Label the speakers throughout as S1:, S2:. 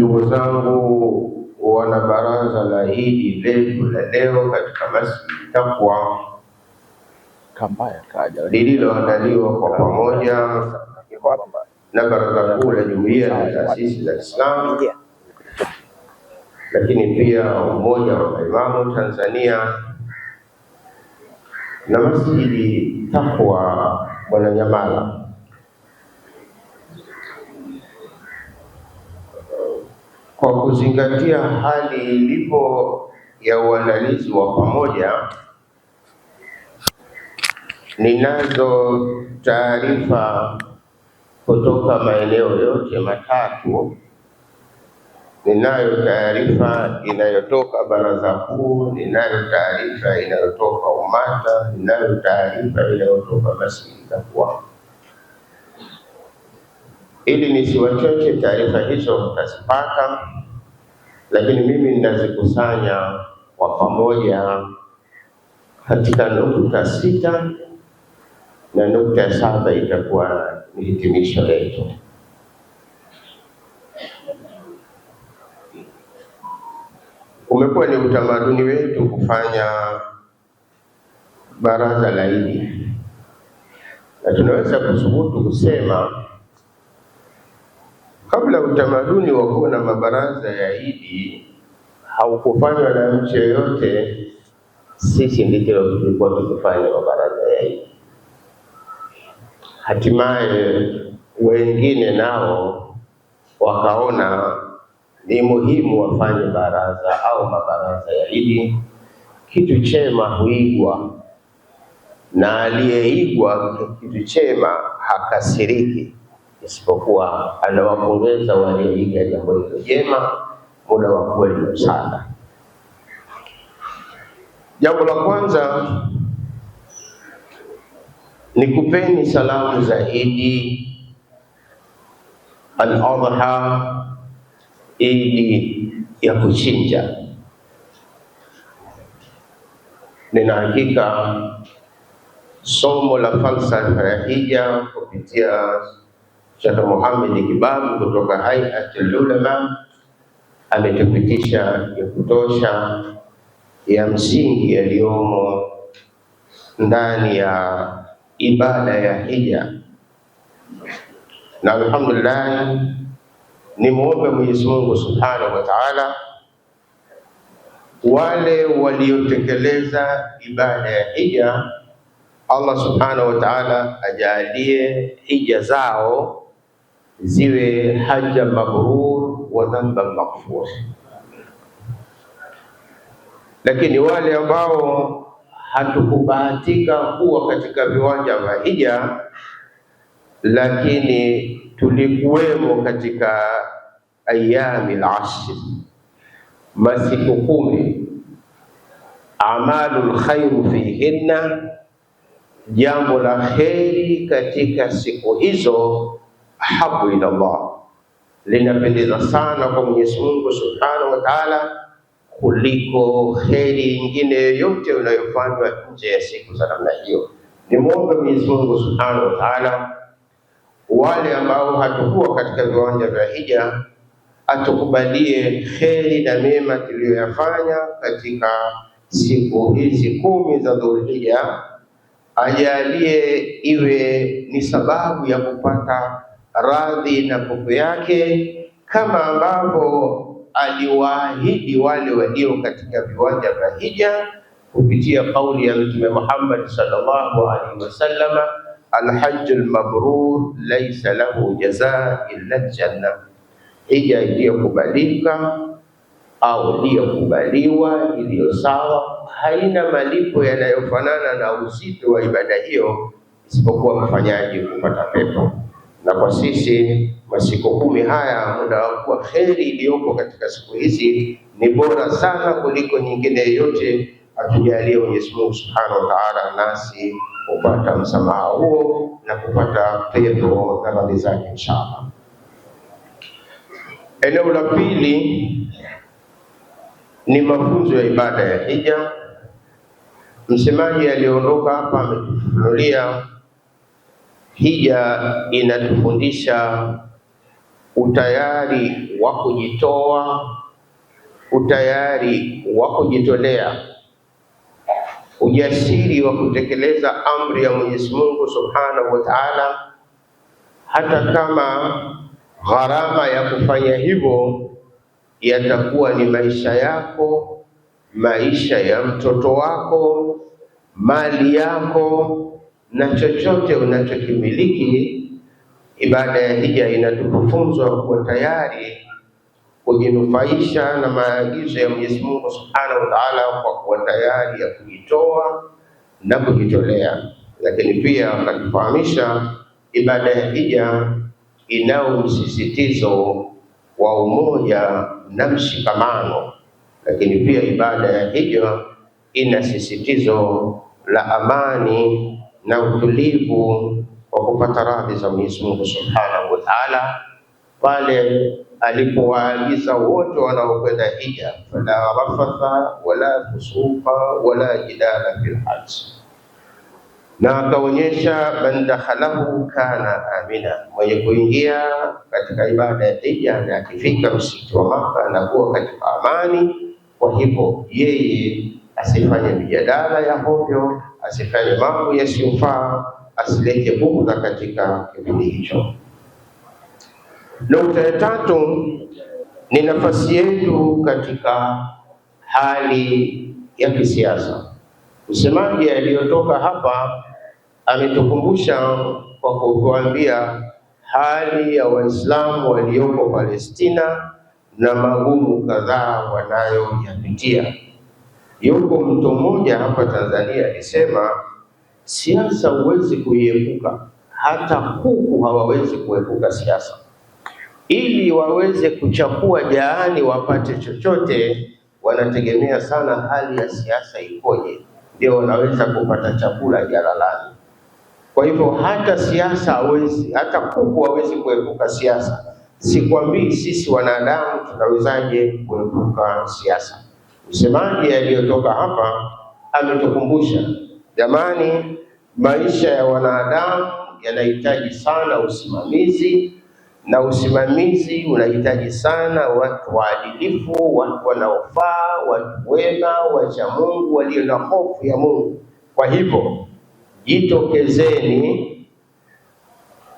S1: Ndugu zangu wana baraza la Idi letu la leo katika Masjid Taqwa lililoandaliwa kwa pamoja na Baraza Kuu la Jumuiya na Taasisi za Islamu, lakini pia Umoja wa Maimamu Tanzania na Masjid Taqwa Mwananyamala. Kwa kuzingatia hali ilipo ya uandalizi wa pamoja, ninazo taarifa kutoka maeneo yote matatu. Ninayo taarifa inayotoka Baraza Kuu, ninayo taarifa inayotoka Umata, ninayo taarifa inayotoka Masjid Taqwa. Ili nisiwachoche, taarifa hizo mtazipata, lakini mimi ninazikusanya kwa pamoja katika nukta 6 na nukta 7 itakuwa ni hitimisho letu. Umekuwa ni utamaduni wetu kufanya baraza la Idi, na tunaweza kuthubutu kusema kabla utamaduni wa kuwa na mabaraza ya Idi haukufanywa na mtu yeyote, sisi ndicho tulikuwa tukifanya mabaraza ya Idi. Hatimaye wengine nao wakaona ni muhimu wafanye baraza au mabaraza ya Idi. Kitu chema huigwa, na aliyeigwa kitu chema hakasiriki, isipokuwa anawapongeza walioiga jambo hilo jema muda wa kweli msada. Jambo la kwanza ni kupeni salamu za Idi al-Adha, Idi ya kuchinja. Nina hakika somo la falsafa ya hija kupitia Sheikh Muhammad Kibabu kutoka Hay'atul Ulama ametupitisha ya kutosha ya msingi yaliyomo ndani ya ibada ya hija, na alhamdulillah ni muombe Mwenyezi Mungu Subhanahu wa Ta'ala wale waliotekeleza ibada ya hija, Allah Subhanahu wa Ta'ala ajalie hija zao ziwe haja mabrur wa dhanba maghfur. Lakini wale ambao hatukubahatika kuwa katika viwanja vya hija, lakini tulikuwemo katika ayami al-ashr, masiku 10, amalul khairu fihinna, jambo la kheri katika siku hizo, habu ila Allah, linapendeza sana kwa Mwenyezi Mungu Subhanahu wa Ta'ala kuliko kheri nyingine yoyote unayofanywa nje ya siku za namna hiyo. Ni muombe Mwenyezi Mungu Subhanahu wa Ta'ala wale ambao hatukuwa katika viwanja vya hija atukubalie kheri na mema tuliyoyafanya katika siku hizi 10 za Dhulhijja, ajalie iwe ni sababu ya kupata radhi na pepo yake, kama ambavyo aliwaahidi wale walio katika viwanja vya hija kupitia kauli ya Mtume Muhammad sallallahu alaihi wasallam, alhajjul mabrur laysa lahu jazaa illa aljanna. Hija iliyokubalika au iliyokubaliwa iliyo sawa haina malipo yanayofanana na uzito wa ibada hiyo isipokuwa mfanyaji kupata pepo. Na kwa sisi masiku 10 haya, muda wa kuwa kheri iliyoko katika siku hizi ni bora sana kuliko nyingine yoyote. Atujalie Mwenyezi Mungu Subhanahu wa Ta'ala nasi kupata msamaha huo na kupata pepo na radhi zake inshallah. Eneo la pili ni mafunzo ya ibada ya hija. Msemaji aliondoka hapa ametufunulia hija inatufundisha utayari wa kujitoa, utayari wa kujitolea, ujasiri wa kutekeleza amri ya Mwenyezi Mungu Subhanahu wa Ta'ala, hata kama gharama ya kufanya hivyo yatakuwa ni maisha yako, maisha ya mtoto wako, mali yako na chochote unachokimiliki. Ibada ya hija inatufunza kuwa tayari kujinufaisha na maagizo ya Mwenyezi Mungu Subhanahu wa Ta'ala kwa kuwa tayari ya kujitoa na kujitolea. Lakini pia akatufahamisha ibada ya hija inao msisitizo wa umoja na mshikamano, lakini pia ibada ya hija ina sisitizo la amani na utulivu wa kupata radhi za Mwenyezi Mungu Subhanahu wa Ta'ala pale alipowaagiza wote wanaokwenda hija, fala rafatha wala fusuqa wala jidala fil hajj, na akaonyesha man dakhalahu kana amina, mwenye kuingia katika ibada ya hija na akifika msikiti wa Makka anakuwa katika amani. Kwa hivyo yeye asifanye mijadala ya hovyo, asifanye mambo yasiyofaa, asilete bughudha katika kipindi hicho. Nukta ya tatu ni nafasi yetu katika hali ya kisiasa. Msemaji aliyotoka hapa ametukumbusha kwa kutuambia hali ya Waislamu walioko Palestina na magumu kadhaa wanayoyapitia. Yuko mtu mmoja hapa Tanzania alisema, siasa huwezi kuiepuka, hata kuku hawawezi kuepuka siasa. Ili waweze kuchakua jaani wapate chochote, wanategemea sana hali ya siasa ikoje, ndio wanaweza kupata chakula jalalani. Kwa hivyo hata siasa hawezi, hata kuku hawezi kuepuka siasa. Sikwambii sisi wanadamu tunawezaje kuepuka siasa. Msemaji aliyotoka hapa ametukumbusha, jamani, maisha ya wanadamu yanahitaji sana usimamizi, na usimamizi unahitaji sana watu waadilifu, watu wanaofaa, watu wema, wacha Mungu, walio na hofu ya Mungu. Kwa hivyo jitokezeni,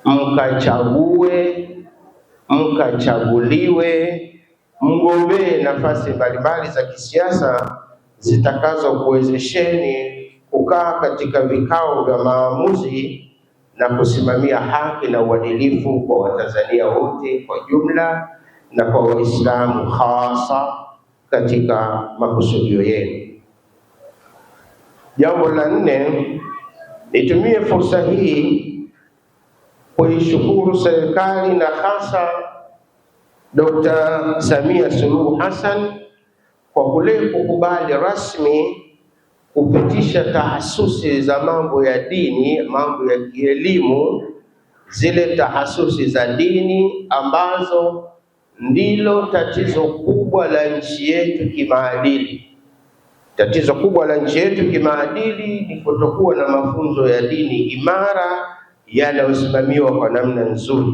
S1: mkachague, mkachaguliwe, mgombee nafasi mbalimbali za kisiasa zitakazo kuwezesheni kukaa katika vikao vya maamuzi na kusimamia haki na uadilifu kwa Watanzania wote kwa jumla na kwa Waislamu hasa katika makusudio yenu. Jambo la nne, nitumie fursa hii kuishukuru serikali na hasa Dr. Samia Suluhu Hassan kwa kule kukubali rasmi kupitisha tahasusi za mambo ya dini, mambo ya kielimu, zile tahasusi za dini ambazo ndilo tatizo kubwa la nchi yetu kimaadili. Tatizo kubwa la nchi yetu kimaadili ni kutokuwa na mafunzo ya dini imara yanayosimamiwa kwa namna nzuri.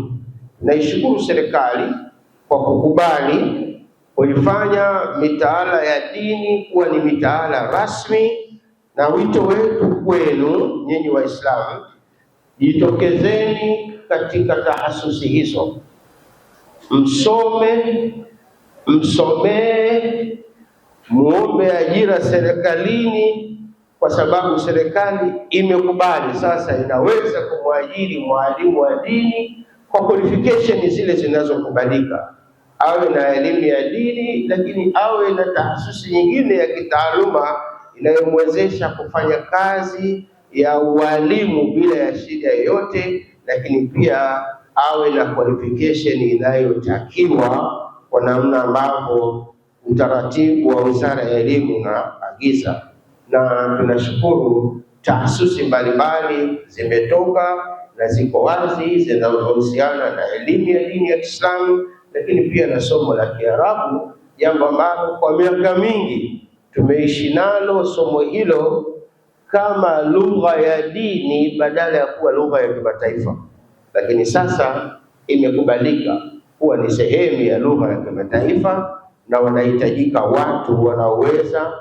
S1: Naishukuru serikali kwa kukubali kuifanya mitaala ya dini kuwa ni mitaala rasmi, na wito wetu kwenu nyinyi Waislamu, jitokezeni katika tahasusi hizo, msomee, muombe ajira serikalini, kwa sababu serikali imekubali sasa inaweza kumwajiri mwalimu wa dini kwa qualification zile zinazokubalika, awe na elimu ya dini, lakini awe na tahasusi nyingine ya kitaaluma inayomwezesha kufanya kazi ya ualimu bila ya shida yoyote, lakini pia awe na qualification inayotakiwa kwa namna ambavyo utaratibu wa Wizara ya Elimu unaagiza. Na tunashukuru tahasusi mbalimbali zimetoka na ziko wazi zinazohusiana na elimu ya dini ya Kiislamu, lakini pia na somo la Kiarabu, jambo ambalo kwa miaka mingi tumeishi nalo somo hilo kama lugha ya dini badala ya kuwa lugha ya kimataifa, lakini sasa imekubalika kuwa ni sehemu ya lugha ya kimataifa, na wanahitajika watu wanaoweza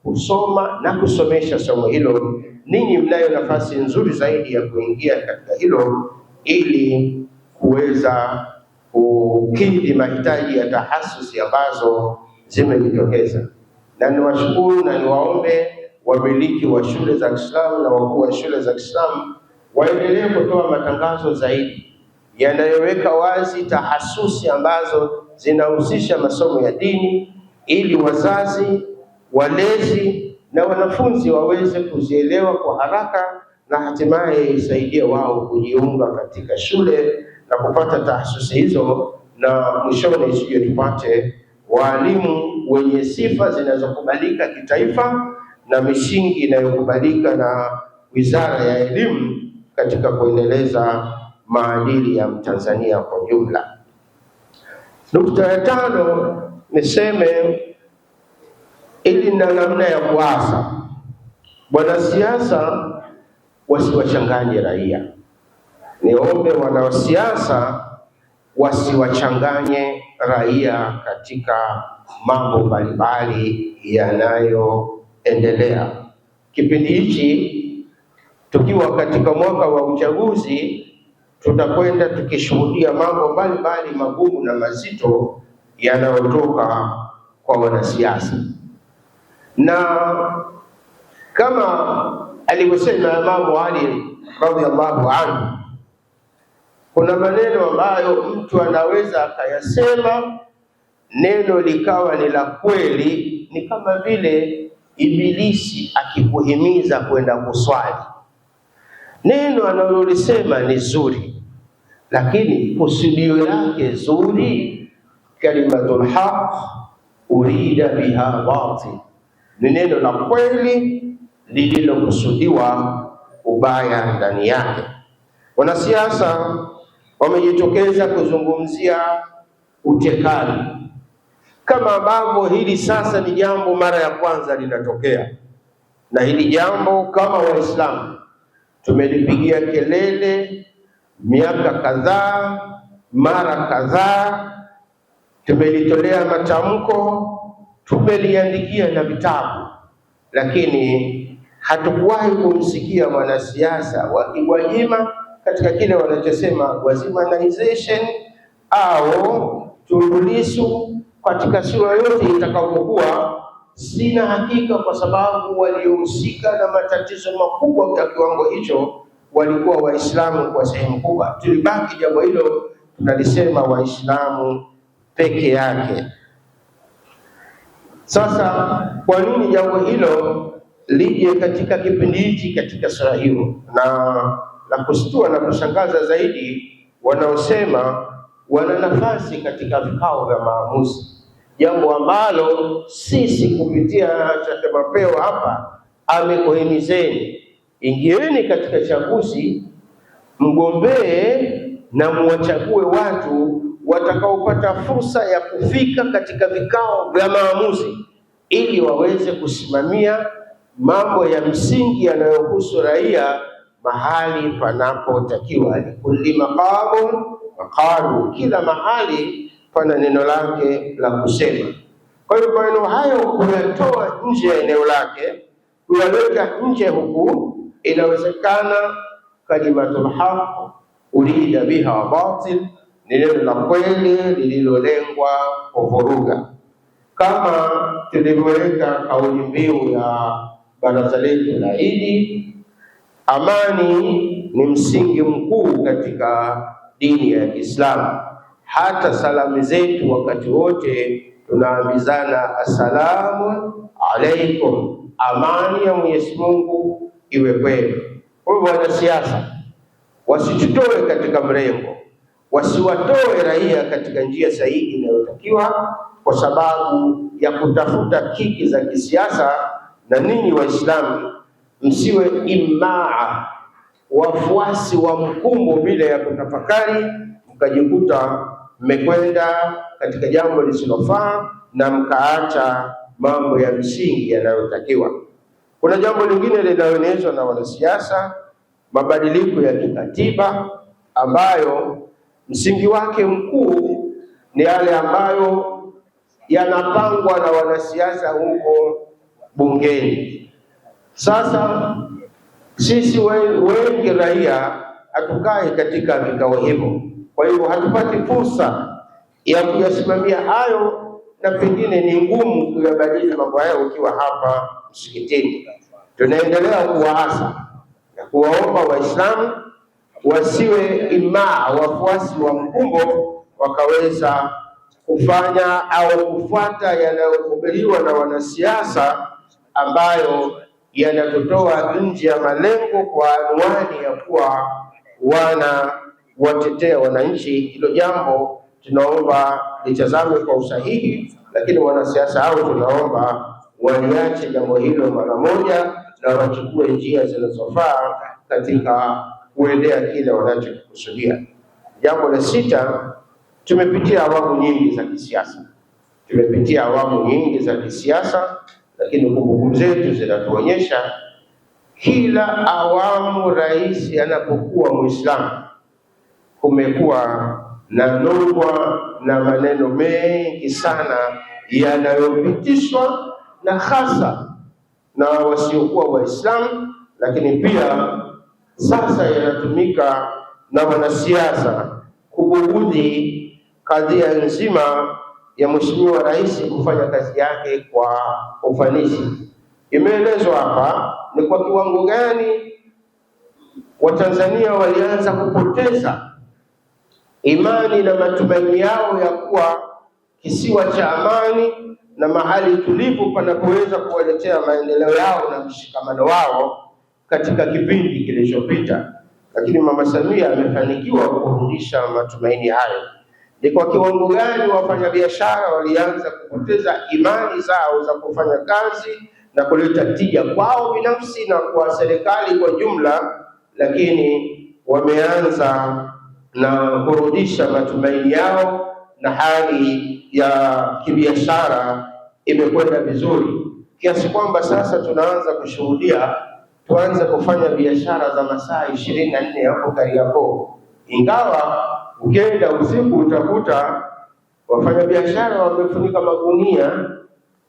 S1: kusoma na kusomesha somo hilo. Ninyi mnayo nafasi nzuri zaidi ya kuingia katika hilo ili kuweza kukidhi mahitaji ya tahasusi ambazo zimejitokeza. Na niwashukuru na niwaombe wamiliki wa shule za Kiislamu na wakuu wa shule za Kiislamu waendelee kutoa matangazo zaidi yanayoweka wazi tahasusi ambazo zinahusisha masomo ya dini, ili wazazi, walezi na wanafunzi waweze kuzielewa kwa haraka na hatimaye isaidie wao kujiunga katika shule na kupata tahasusi hizo, na mwishoni isije tupate walimu wenye sifa zinazokubalika kitaifa na misingi inayokubalika na Wizara ya Elimu katika kuendeleza maadili ya Mtanzania kwa jumla. Nukta ya tano, niseme ili na namna ya kuasa wanasiasa wasiwachanganye raia. Niombe wanasiasa wasiwachanganye raia katika mambo mbalimbali yanayoendelea. Kipindi hichi tukiwa katika mwaka wa uchaguzi, tutakwenda tukishuhudia mambo mbalimbali magumu na mazito yanayotoka kwa wanasiasa, na kama alivyosema Imamu Ali radhiallahu anhu, kuna maneno ambayo mtu anaweza akayasema neno likawa ni la kweli, ni kama vile Ibilisi akikuhimiza kwenda kuswali. Neno analolisema ni zuri, lakini kusudio lake zuri, kalimatul haq urida biha batil, ni neno la kweli lililokusudiwa ubaya ndani yake. Wanasiasa wamejitokeza kuzungumzia utekaji, kama ambavyo hili sasa ni jambo mara ya kwanza linatokea, na hili jambo kama Waislamu tumelipigia kelele miaka kadhaa, mara kadhaa, tumelitolea matamko, tumeliandikia na vitabu, lakini hatukuwahi kumsikia mwanasiasa wakigwajima katika kile wanachosema wazimanization au Tundu Lissu katika sura yote itakapokuwa. Sina hakika, kwa sababu waliohusika na matatizo makubwa ya kiwango hicho walikuwa Waislamu kwa sehemu kubwa. Tulibaki jambo hilo tunalisema Waislamu peke yake. Sasa kwa nini jambo hilo lije katika kipindi hichi katika sura hiyo? Na la kustua na kushangaza zaidi, wanaosema wana nafasi katika vikao vya maamuzi, jambo ambalo sisi kupitia Sheikh Mapeo hapa amekuhimizeni, ingieni katika chaguzi, mgombee na muwachague watu watakaopata fursa ya kufika katika vikao vya maamuzi, ili waweze kusimamia mambo ya msingi yanayohusu raia mahali panapotakiwa. Likulli maqamun maqalu, kila mahali pana neno lake la kusema. Kwa hiyo maneno hayo kuyatoa nje ya eneo lake, kuyaweka nje huku, inawezekana kalimatul haq urida biha batil, ni neno la kweli lililolengwa kuvuruga. Kama tulivyoweka kauli mbiu ya baraza letu la Idi, amani ni msingi mkuu katika dini ya Kiislamu. Hata salamu zetu wakati wote tunaambizana assalamu alaikum, amani ya Mwenyezi Mungu iwe kwenu. Kwa hivyo wanasiasa wasitutoe katika mrengo, wasiwatoe raia katika njia sahihi inayotakiwa kwa sababu ya kutafuta kiki za kisiasa. Na ninyi Waislamu msiwe imaa, wafuasi wa mkumbo bila ya kutafakari, mkajikuta mmekwenda katika jambo lisilofaa na mkaacha mambo ya msingi yanayotakiwa. Kuna jambo lingine linaloonyeshwa na wanasiasa, mabadiliko ya kikatiba ambayo msingi wake mkuu ni yale ambayo yanapangwa na wanasiasa huko bungeni. Sasa sisi wengi raia hatukai katika vikao hivyo, kwa hivyo hatupati fursa ya kuyasimamia hayo, na pengine ni ngumu kuyabadili mambo hayo ukiwa hapa msikitini. Tunaendelea kuwaasa na kuwaomba Waislamu wasiwe imaa wafuasi wa mkumbo, wakaweza kufanya au kufuata yanayohubiriwa na wanasiasa ambayo yanatotoa nje ya malengo kwa anwani ya kuwa watetea wananchi. Hilo jambo tunaomba litazame kwa usahihi, lakini wanasiasa hao tunaomba waliache jambo hilo mara moja na wachukue njia zinazofaa katika kuendea kile wanachokikusudia. Jambo la sita, tumepitia awamu nyingi za kisiasa, lakini kumbukumbu zetu zinatuonyesha kila awamu rais anapokuwa Muislamu kumekuwa na lugha na maneno mengi sana yanayopitishwa na hasa na wasiokuwa Waislamu, lakini pia sasa yanatumika na wanasiasa kubughudhi kadhia nzima ya Mheshimiwa Rais kufanya kazi yake kwa ufanisi. Imeelezwa hapa ni kwa kiwango gani Watanzania walianza kupoteza imani na matumaini yao ya kuwa kisiwa cha amani na mahali tulivu panapoweza kuwaletea maendeleo yao na mshikamano wao katika kipindi kilichopita, lakini Mama Samia amefanikiwa kurudisha matumaini hayo. Ni kwa kiwango gani wafanyabiashara walianza kupoteza imani zao za kufanya kazi na kuleta tija kwao binafsi na kwa serikali kwa jumla, lakini wameanza na kurudisha matumaini yao na hali ya kibiashara imekwenda vizuri, kiasi kwamba sasa tunaanza kushuhudia tuanze kufanya biashara za masaa 24 hapo Kariakoo. Ingawa ukienda usiku utakuta wafanyabiashara wamefunika magunia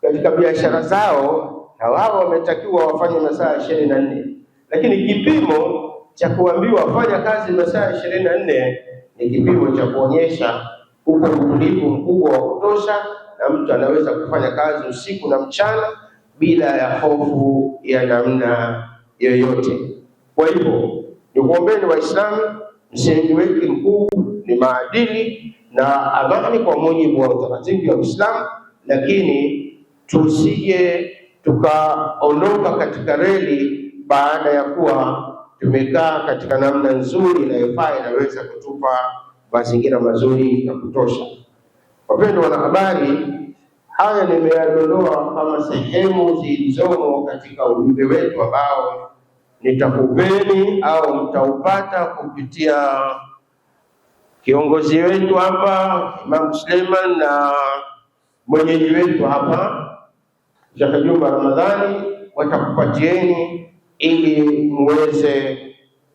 S1: katika biashara zao, na wao wametakiwa wafanye masaa 24, lakini kipimo cha kuambiwa fanya kazi masaa 24 ni kipimo cha kuonyesha uko utulivu mkubwa wa kutosha, na mtu anaweza kufanya kazi usiku na mchana bila ya hofu ya namna yoyote. Kwa hivyo nikuombeni Waislamu, msingi wetu mkuu ni maadili na amani kwa mujibu wa utaratibu wa Uislamu, lakini tusije tukaondoka katika reli baada ya kuwa tumekaa katika namna nzuri inayofaa inaweza kutupa mazingira mazuri ya kutosha. Wapendwa wanahabari, haya nimeyadondoa kama sehemu zilizomo katika ujumbe wetu ambao nitakupeni au mtaupata kupitia kiongozi wetu hapa Imam Suleiman na mwenyeji wetu hapa Sheikh Juma Ramadhani, watakupatieni ili muweze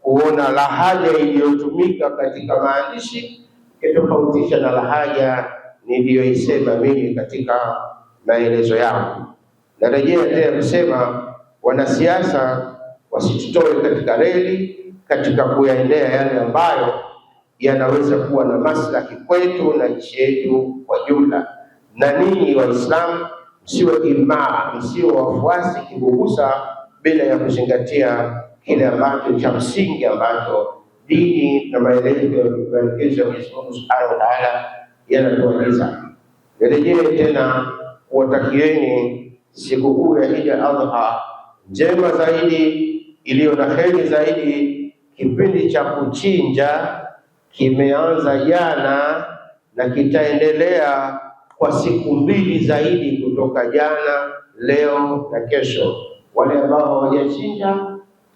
S1: kuona lahaja iliyotumika katika maandishi kitofautisha na lahaja niliyoisema mimi katika maelezo yangu. Narejea tena kusema wanasiasa wasitutoe katika reli katika kuyaendea yale ambayo yanaweza kuwa na maslahi kwetu na nchi yetu kwa jumla. Na ninyi Waislamu msiwe imara, msiwe wafuasi kibubusa bila ya kuzingatia kile ambacho cha msingi ambacho dini na maelekezo ya Mwenyezi Mungu Subhanahu wa Ta'ala yanatuagiza. Nirejee tena kuwatakieni sikukuu ya Eid al-Adha njema zaidi, iliyo na heri zaidi. Kipindi cha kuchinja kimeanza jana na kitaendelea kwa siku 2 zaidi kutoka jana, leo na kesho. Wale ambao hawajachinja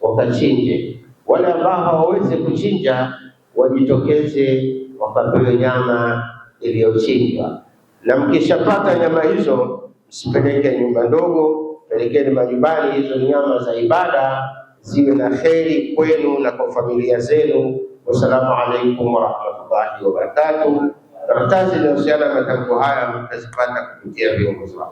S1: wakachinje, wale ambao hawawezi kuchinja wajitokeze wakapewe nyama iliyochinjwa. Na mkishapata nyama hizo, msipeleke nyumba ndogo, pelekeni majumbani. Hizo nyama za ibada ziwe na kheri kwenu na kwa familia zenu. Wassalamu alaikum warahmatullahi wabarakatuh. Karatasi inayohusiana na matamko haya mtazipata kupitia vyombo vya